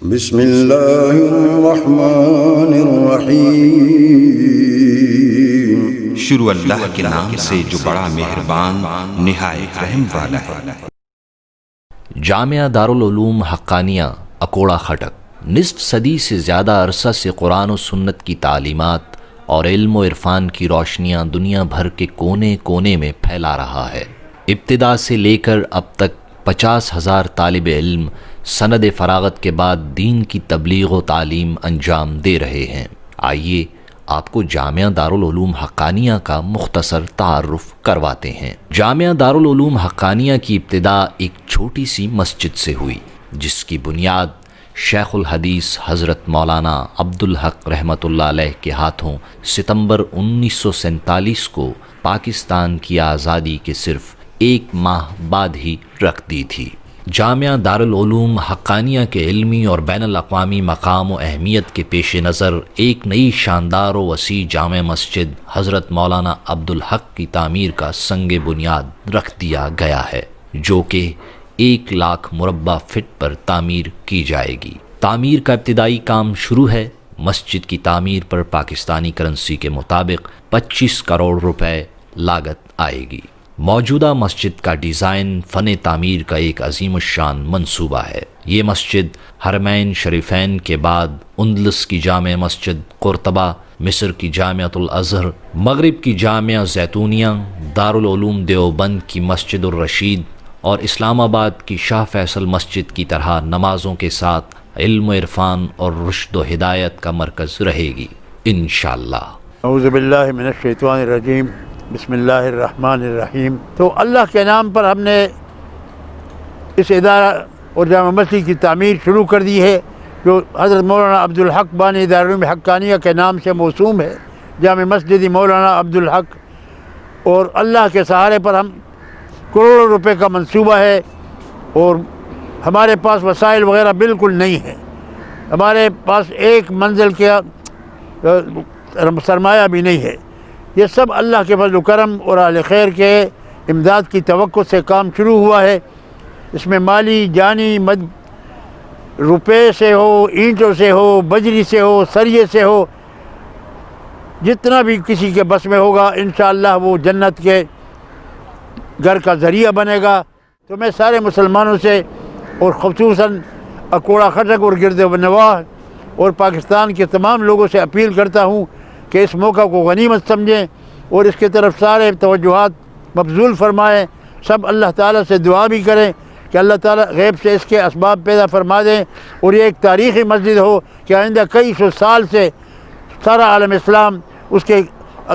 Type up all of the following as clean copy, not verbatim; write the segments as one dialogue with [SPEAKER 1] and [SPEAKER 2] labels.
[SPEAKER 1] بسم اللہ الرحمن الرحیم۔
[SPEAKER 2] شروع اللہ کے نام سے جو بڑا مہربان نہایت رحم والا ہے۔
[SPEAKER 3] جامعہ دارالعلوم حقانیہ اکوڑا خٹک نصف صدی سے زیادہ عرصہ سے قرآن و سنت کی تعلیمات اور علم و عرفان کی روشنیاں دنیا بھر کے کونے کونے میں پھیلا رہا ہے۔ ابتدا سے لے کر اب تک 50,000 طالب علم سند فراغت کے بعد دین کی تبلیغ و تعلیم انجام دے رہے ہیں۔ آئیے آپ کو جامعہ دارالعلوم حقانیہ کا مختصر تعارف کرواتے ہیں۔ جامعہ دارالعلوم حقانیہ کی ابتدا ایک چھوٹی سی مسجد سے ہوئی، جس کی بنیاد شیخ الحدیث حضرت مولانا عبدالحق رحمۃ اللہ علیہ کے ہاتھوں ستمبر 1947 کو پاکستان کی آزادی کے صرف 1 ماہ بعد ہی رکھ دی تھی۔ جامعہ دارالعلوم حقانیہ کے علمی اور بین الاقوامی مقام و اہمیت کے پیش نظر ایک نئی شاندار و وسیع جامع مسجد حضرت مولانا عبدالحق کی تعمیر کا سنگ بنیاد رکھ دیا گیا ہے، جو کہ 1,00,000 مربع فٹ پر تعمیر کی جائے گی۔ تعمیر کا ابتدائی کام شروع ہے۔ مسجد کی تعمیر پر پاکستانی کرنسی کے مطابق 25 کروڑ روپے لاگت آئے گی۔ موجودہ مسجد کا ڈیزائن فن تعمیر کا ایک عظیم الشان منصوبہ ہے۔ یہ مسجد حرمین شریفین کے بعد اندلس کی جامع مسجد قرطبہ، مصر کی جامعۃ الازہر، مغرب کی جامعہ زیتونیہ، دارالعلوم دیوبند کی مسجد الرشید اور اسلام آباد کی شاہ فیصل مسجد کی طرح نمازوں کے ساتھ علم و عرفان اور رشد و ہدایت کا مرکز رہے گی انشاءاللہ۔
[SPEAKER 4] اعوذ باللہ من الشیطان الرجیم، بسم اللہ الرحمن الرحیم۔ تو اللہ کے نام پر ہم نے اس ادارہ اور جامع مسجد کی تعمیر شروع کر دی ہے، جو حضرت مولانا عبدالحق بانی دارالعلوم حقانیہ کے نام سے موسوم ہے، جامع مسجد مولانا عبدالحق۔ اور اللہ کے سہارے پر ہم کروڑوں روپے کا منصوبہ ہے، اور ہمارے پاس وسائل وغیرہ بالکل نہیں ہیں۔ ہمارے پاس ایک منزل کا سرمایہ بھی نہیں ہے۔ یہ سب اللہ کے فضل و کرم اور اہل خیر کے امداد کی توقع سے کام شروع ہوا ہے۔ اس میں مالی جانی روپے سے ہو، اینٹوں سے ہو، بجری سے ہو، سریے سے ہو، جتنا بھی کسی کے بس میں ہوگا انشاءاللہ وہ جنت کے گھر کا ذریعہ بنے گا۔ تو میں سارے مسلمانوں سے اور خصوصاً اکوڑا خٹک اور گرد و نواح اور پاکستان کے تمام لوگوں سے اپیل کرتا ہوں کہ اس موقع کو غنیمت سمجھیں اور اس کی طرف سارے توجہات مبذول فرمائیں۔ سب اللہ تعالیٰ سے دعا بھی کریں کہ اللہ تعالیٰ غیب سے اس کے اسباب پیدا فرما دیں، اور یہ ایک تاریخی مسجد ہو کہ آئندہ کئی سو سال سے سارا عالم اسلام اس کے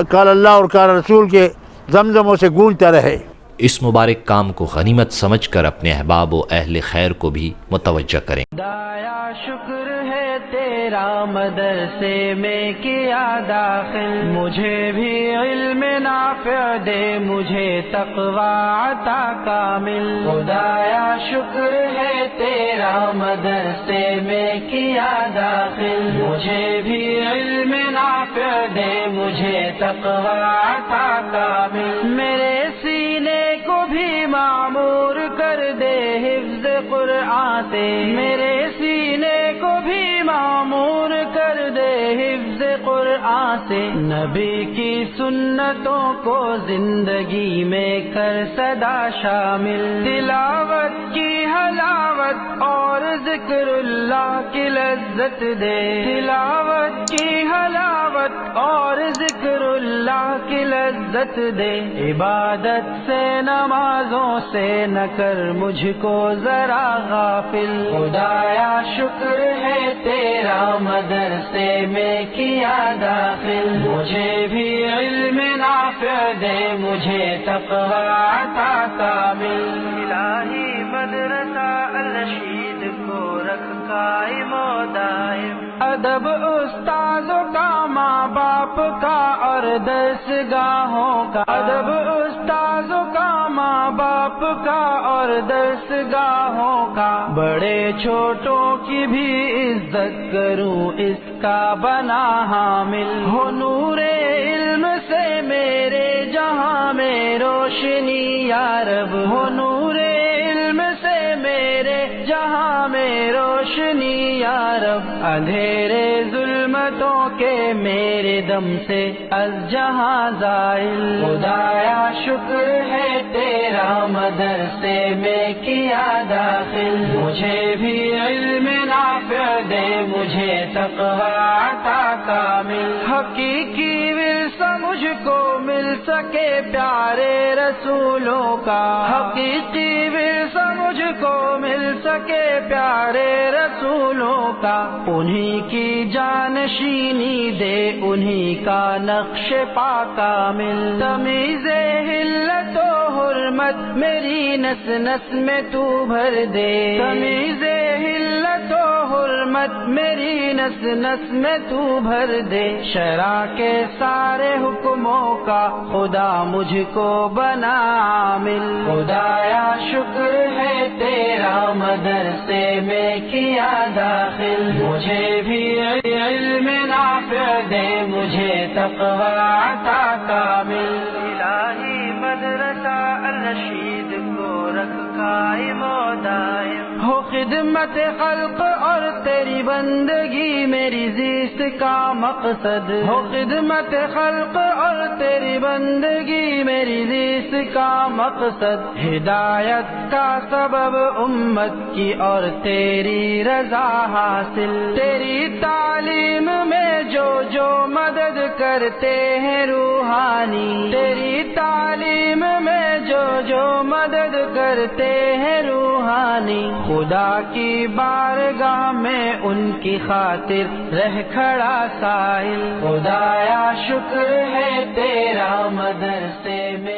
[SPEAKER 4] قال اللہ اور قال رسول کے زمزموں سے گونجتا رہے۔
[SPEAKER 3] اس مبارک کام کو غنیمت سمجھ کر اپنے احباب و اہل خیر کو بھی متوجہ کریں۔
[SPEAKER 5] خدایا شکر ہے تیرا مدرسے میں کیا داخل، مجھے بھی علم نافع دے، مجھے تقوی عطا کامل۔ خدایا شکر ہے تیرا مدرسے میں کیا داخل، مجھے بھی علم نافع دے، مجھے تقوی عطا کامل۔ میرے سینے کو بھی معمور کر دے حفظ قرآن سے، میرے سینے کو بھی معمور کر دے حفظ قرآن سے۔ نبی کی سنتوں کو زندگی میں کر سدا شامل، تلاوت کی حلاوت اور ذکر اللہ کی لذت دے، تلاوت کی حلاوت اور ذکر اللہ کی لذت دے۔ عبادت سے نمازوں سے نہ کر مجھ کو ذرا غافل، خدایا شکر ہے تیرا مدرسے میں کیا داخل، مجھے بھی علم نافع دے، مجھے تقوی عطا کامل۔ الہی مدرسہ الرشید کو رکھ قائم و دائم، ادب استاذوں کا، ماں باپ کا اور درسگاہوں کا، ادب استاذوں کا، ماں باپ کا اور درسگاہوں کا، بڑے چھوٹوں کی بھی عزت کروں اس کا بنا حامل۔ ہو نور علم سے میرے جہاں میں روشنی یا رب، ہو نور علم سے میرے جہاں میں روشنی روشنی یا رب، اندھیرے ظلمتوں کے میرے دم سے از جہاں زائل، خدایا شکر ہے تیرا مدرسے میں کیا داخل، مجھے بھی علم نافع دے، مجھے تقوی عطا کامل، حقیقی ورثہ مجھ کو مل سکے پیارے رسولوں کا، حقیقی ورثہ مجھ کو مل سکے پیارے رسولوں کا، انہی کی جانشینی دے، انہی کا نقش پا کامل، تمیز حلت و حرمت میری نس نس میں تو بھر دے، تمیز حلت و حرمت میری نس نس میں تو بھر دے، شرع کے سارے حکموں کا خدا مجھ کو بنا عامل، خدایا شکر ہے تیرا مدرسے میں کیا داخل، مجھے بھی علم نافع دے، مجھے تقوی عطا کامل، الہی مدرسہ الرشید کو رکھ قائم و دائم، ہو خدمت خلق اور تیری بندگی میری زیست کا مقصد، ہو خدمت خلق اور تیری بندگی میری زیست کا مقصد، ہدایت کا سبب امت کی اور تیری رضا حاصل، تیری تعلیم میں جو جو مدد کرتے ہیں روحانی، تیری تعلیم میں جو جو مدد کرتے ہیں روحانی، خدا کی بارگاہ میں ان کی خاطر رہ کھڑا سائل، خدایا شکر ہے تیرا مدرسے میں